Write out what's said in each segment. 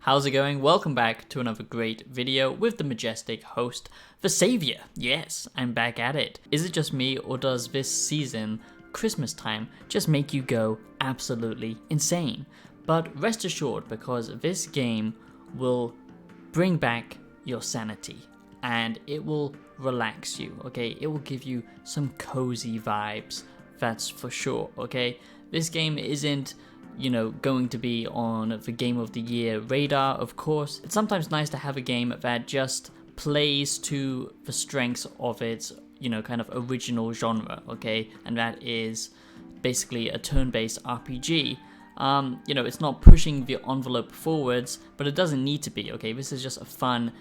How's it going? Welcome back to another great video with the majestic host, the Savior. Yes, I'm back at it. Is it just me, or does this season, Christmas time, just make you go absolutely insane? But rest assured, because this game will bring back your sanity and it will relax you, okay? It will give you some cozy vibes, that's for sure, okay? This game isn't going to be on the Game of the Year radar, of course. It's sometimes nice to have a game that just plays to the strengths of its, kind of original genre, okay? And that is basically a turn-based RPG. It's not pushing the envelope forwards, but it doesn't need to be, okay? This is just a fun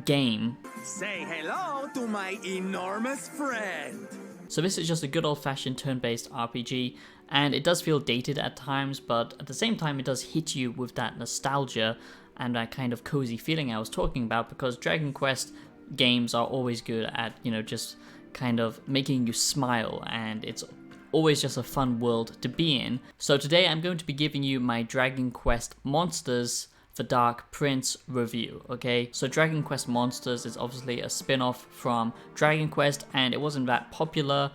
game. Say hello to my enormous friend. So this is just a good old-fashioned turn-based RPG, and it does feel dated at times, but at the same time it does hit you with that nostalgia and that kind of cozy feeling I was talking about, because Dragon Quest games are always good at, just kind of making you smile, and it's always just a fun world to be in. So today I'm going to be giving you my Dragon Quest Monsters The Dark Prince review, okay? So Dragon Quest Monsters is obviously a spin-off from Dragon Quest, and it wasn't that popular,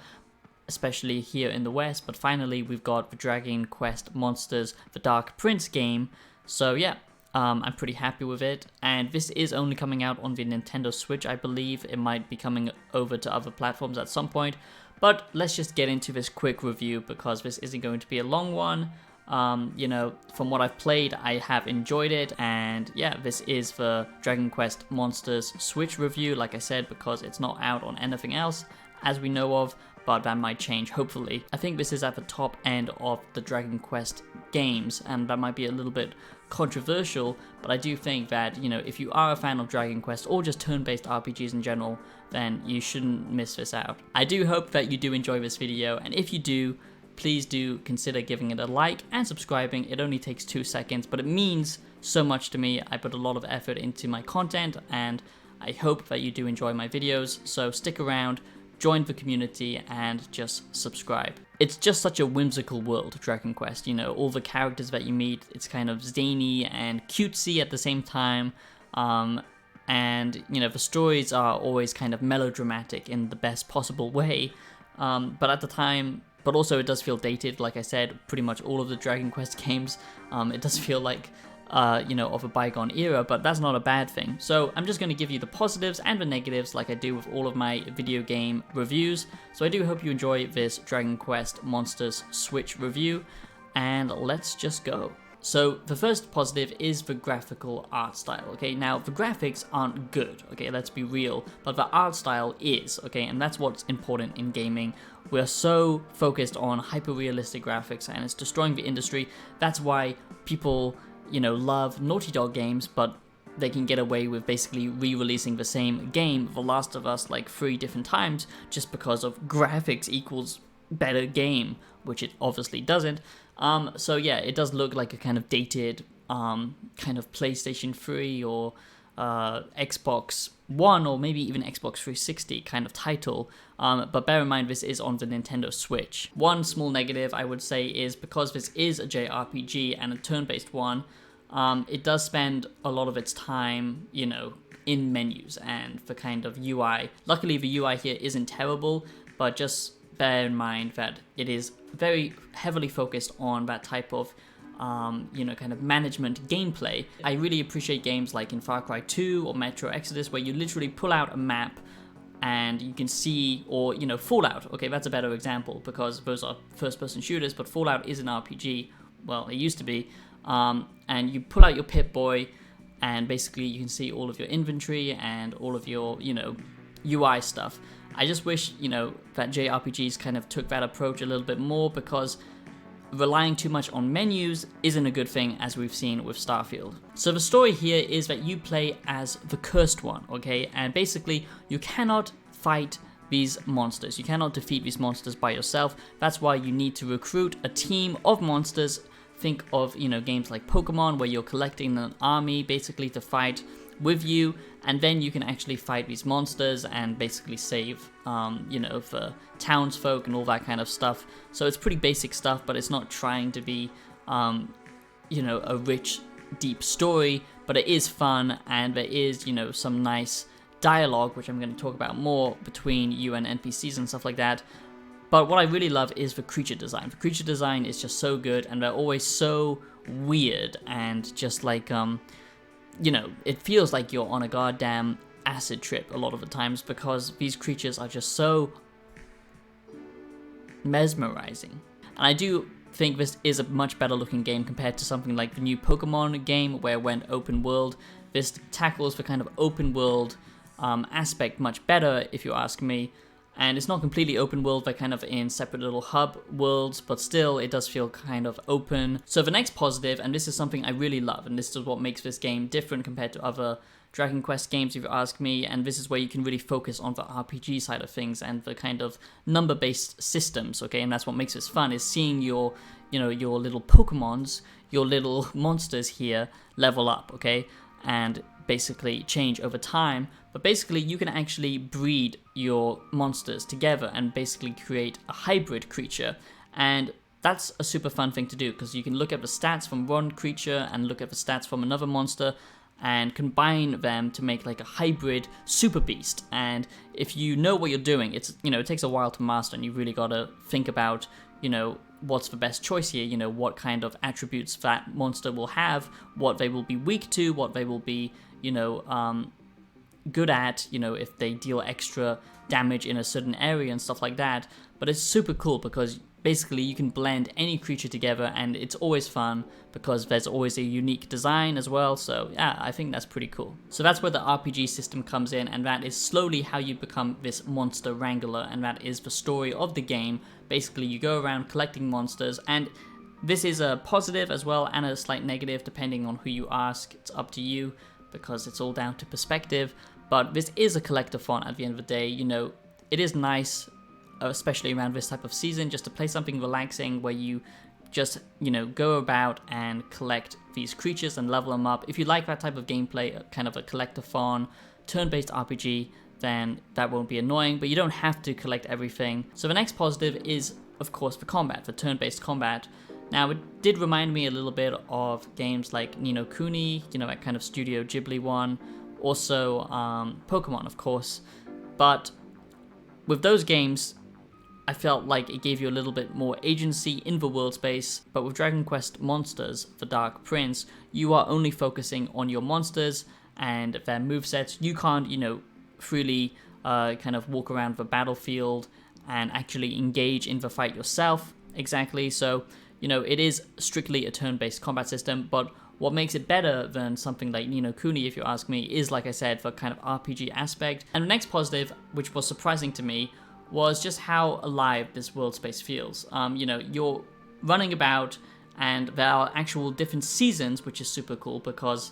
especially here in the West, but finally we've got the Dragon Quest Monsters The Dark Prince game. So yeah, I'm pretty happy with it, and this is only coming out on the Nintendo Switch, I believe. It might be coming over to other platforms at some point, but let's just get into this quick review, because this isn't going to be a long one. From what I've played, I have enjoyed it, and yeah, this is the Dragon Quest Monsters Switch review, like I said, because it's not out on anything else, as we know of, but that might change, hopefully. I think this is at the top end of the Dragon Quest games, and that might be a little bit controversial, but I do think that, if you are a fan of Dragon Quest, or just turn-based RPGs in general, then you shouldn't miss this out. I do hope that you do enjoy this video, and if you do, please do consider giving it a like and subscribing. It only takes 2 seconds, but it means so much to me. I put a lot of effort into my content, and I hope that you do enjoy my videos, so stick around, join the community, and just subscribe. It's just such a whimsical world, Dragon Quest. All the characters that you meet, it's kind of zany and cutesy at the same time, and the stories are always kind of melodramatic in the best possible way, but also it does feel dated. Like I said, pretty much all of the Dragon Quest games, it does feel like of a bygone era, but that's not a bad thing. So I'm just going to give you the positives and the negatives, like I do with all of my video game reviews. So I do hope you enjoy this Dragon Quest Monsters Switch review, and let's just go. So the first positive is the graphical art style, okay? Now, the graphics aren't good, okay? Let's be real, but the art style is, okay? And that's what's important in gaming. We're so focused on hyper-realistic graphics, and it's destroying the industry. That's why people love Naughty Dog games, but they can get away with basically re-releasing the same game, The Last of Us, like 3 different times, just because of graphics equals better game, which it obviously doesn't. So yeah, it does look like a kind of dated, kind of PlayStation 3 or Xbox One, or maybe even Xbox 360 kind of title, but bear in mind this is on the Nintendo Switch. One small negative I would say is, because this is a JRPG and a turn-based one, it does spend a lot of its time, in menus and the kind of UI. Luckily the UI here isn't terrible, but just bear in mind that it is very heavily focused on that type of kind of management gameplay. I really appreciate games like in Far Cry 2 or Metro Exodus, where you literally pull out a map and you can see, or Fallout, okay, that's a better example, because those are first-person shooters, but Fallout is an RPG, well, it used to be, and you pull out your Pip-Boy, and basically you can see all of your inventory and all of your, UI stuff. I just wish, that JRPGs kind of took that approach a little bit more, because relying too much on menus isn't a good thing, as we've seen with Starfield. So the story here is that you play as the Cursed One, okay? And basically, you cannot fight these monsters. You cannot defeat these monsters by yourself. That's why you need to recruit a team of monsters. Think of, games like Pokemon, where you're collecting an army basically to fight with you, and then you can actually fight these monsters and basically save, the townsfolk and all that kind of stuff. So it's pretty basic stuff, but it's not trying to be, a rich deep story, but it is fun, and there is, some nice dialogue, which I'm going to talk about more, between you and NPCs and stuff like that. But what I really love is the creature design. The creature design is just so good, and they're always so weird, and just like, it feels like you're on a goddamn acid trip a lot of the times, because these creatures are just so mesmerizing. And I do think this is a much better looking game compared to something like the new Pokemon game, where it went open world. This tackles the kind of open world aspect much better, if you ask me. And it's not completely open world, they're kind of in separate little hub worlds, but still it does feel kind of open. So the next positive, and this is something I really love, and this is what makes this game different compared to other Dragon Quest games, if you ask me, and this is where you can really focus on the RPG side of things and the kind of number-based systems, okay? And that's what makes this fun, is seeing your little Pokemons, your little monsters here level up, okay? And basically change over time, but basically you can actually breed your monsters together and basically create a hybrid creature, and that's a super fun thing to do, because you can look at the stats from one creature and look at the stats from another monster and combine them to make like a hybrid super beast. And if you know what you're doing, it takes a while to master, and you really gotta think about what's the best choice here, what kind of attributes that monster will have, what they will be weak to, what they will be good at, if they deal extra damage in a certain area and stuff like that. But it's super cool because basically you can blend any creature together, and it's always fun because there's always a unique design as well. So yeah, I think that's pretty cool. So that's where the RPG system comes in, and that is slowly how you become this monster wrangler, and that is the story of the game. Basically you go around collecting monsters, and this is a positive as well and a slight negative depending on who you ask. It's up to you, because it's all down to perspective. But this is a collectathon at the end of the day. It is nice, especially around this type of season, just to play something relaxing where you just, go about and collect these creatures and level them up. If you like that type of gameplay, kind of a collectathon, turn-based RPG, then that won't be annoying, but you don't have to collect everything. So the next positive is, of course, the combat, the turn-based combat. Now, it did remind me a little bit of games like Ni no Kuni, that kind of Studio Ghibli one, also Pokemon, of course. But with those games, I felt like it gave you a little bit more agency in the world space. But with Dragon Quest Monsters, the Dark Prince, you are only focusing on your monsters and their movesets. You can't, freely kind of walk around the battlefield and actually engage in the fight yourself exactly. So it is strictly a turn-based combat system, but what makes it better than something like Ni no Kuni, if you ask me, is, like I said, the kind of RPG aspect. And the next positive, which was surprising to me, was just how alive this world space feels. You're running about, and there are actual different seasons, which is super cool, because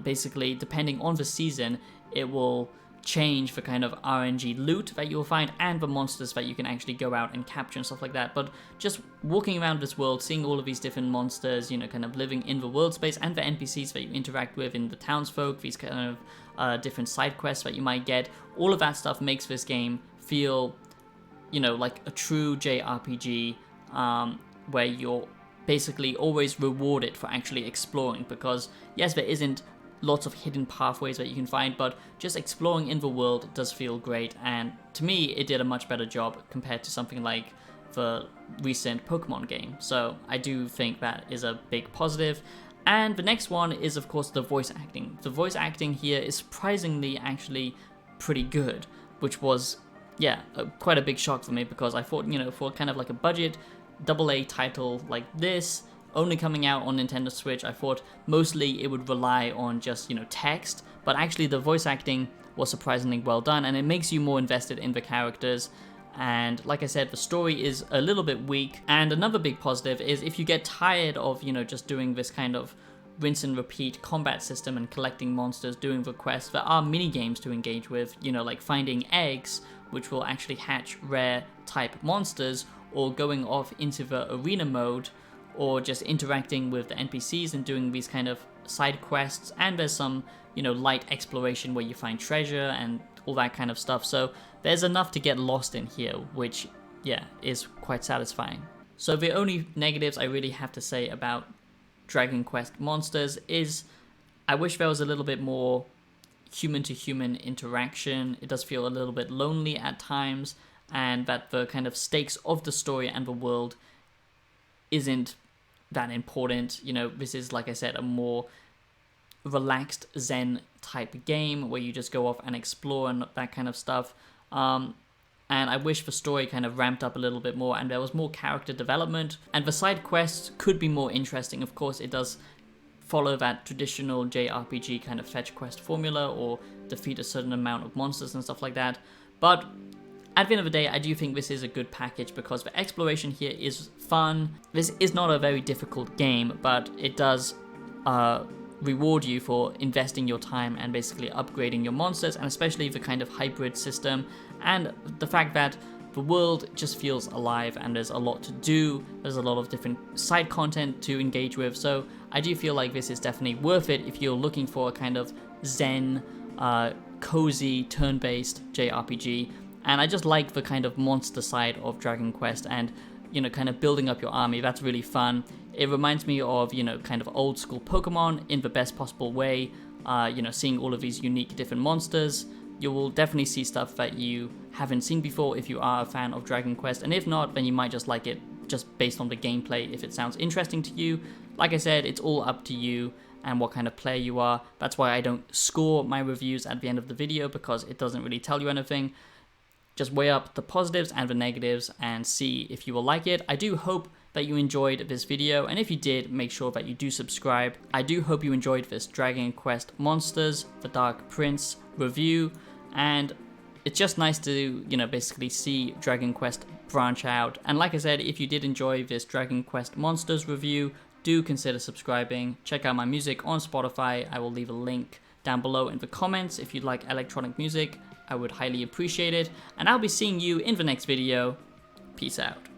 basically, depending on the season, it will change the kind of RNG loot that you'll find and the monsters that you can actually go out and capture and stuff like that. But just walking around this world, seeing all of these different monsters, kind of living in the world space, and the NPCs that you interact with in the townsfolk, these kind of different side quests that you might get, all of that stuff makes this game feel, like a true JRPG, where you're basically always rewarded for actually exploring, because yes, there isn't lots of hidden pathways that you can find, but just exploring in the world does feel great, and to me it did a much better job compared to something like the recent Pokemon game. So I do think that is a big positive. And the next one is, of course, the voice acting. The voice acting here is surprisingly actually pretty good, which was, quite a big shock for me, because I thought, for kind of like a budget AA title like this, only coming out on Nintendo Switch, I thought mostly it would rely on just, text, but actually the voice acting was surprisingly well done, and it makes you more invested in the characters. And like I said, the story is a little bit weak. And another big positive is, if you get tired of, just doing this kind of rinse and repeat combat system and collecting monsters, doing the quests, there are mini games to engage with, like finding eggs, which will actually hatch rare type monsters, or going off into the arena mode, or just interacting with the NPCs and doing these kind of side quests. And there's some, light exploration where you find treasure and all that kind of stuff. So there's enough to get lost in here, which, is quite satisfying. So the only negatives I really have to say about Dragon Quest monsters is I wish there was a little bit more human-to-human interaction. It does feel a little bit lonely at times, and that the kind of stakes of the story and the world isn't that important. You know, this is, like I said, a more relaxed Zen type game where you just go off and explore and that kind of stuff. And I wish the story kind of ramped up a little bit more and there was more character development. And the side quests could be more interesting. Of course, it does follow that traditional JRPG kind of fetch quest formula or defeat a certain amount of monsters and stuff like that. But at the end of the day, I do think this is a good package because the exploration here is fun. This is not a very difficult game, but it does reward you for investing your time and basically upgrading your monsters, and especially the kind of hybrid system and the fact that the world just feels alive and there's a lot to do. There's a lot of different side content to engage with, so I do feel like this is definitely worth it if you're looking for a kind of zen, cozy, turn-based JRPG. And I just like the kind of monster side of Dragon Quest and, you know, kind of building up your army. That's really fun. It reminds me of, you know, kind of old school Pokemon in the best possible way. You know, seeing all of these unique different monsters. You will definitely see stuff that you haven't seen before if you are a fan of Dragon Quest. And if not, then you might just like it just based on the gameplay if it sounds interesting to you. Like I said, it's all up to you and what kind of player you are. That's why I don't score my reviews at the end of the video, because it doesn't really tell you anything. Just weigh up the positives and the negatives and see if you will like it. I do hope that you enjoyed this video, and if you did, make sure that you do subscribe. I do hope you enjoyed this Dragon Quest Monsters, The Dark Prince review, and it's just nice to, you know, basically see Dragon Quest branch out. And like I said, if you did enjoy this Dragon Quest Monsters review, do consider subscribing. Check out my music on Spotify. I will leave a link down below in the comments if you'd like electronic music. I would highly appreciate it, and I'll be seeing you in the next video. Peace out.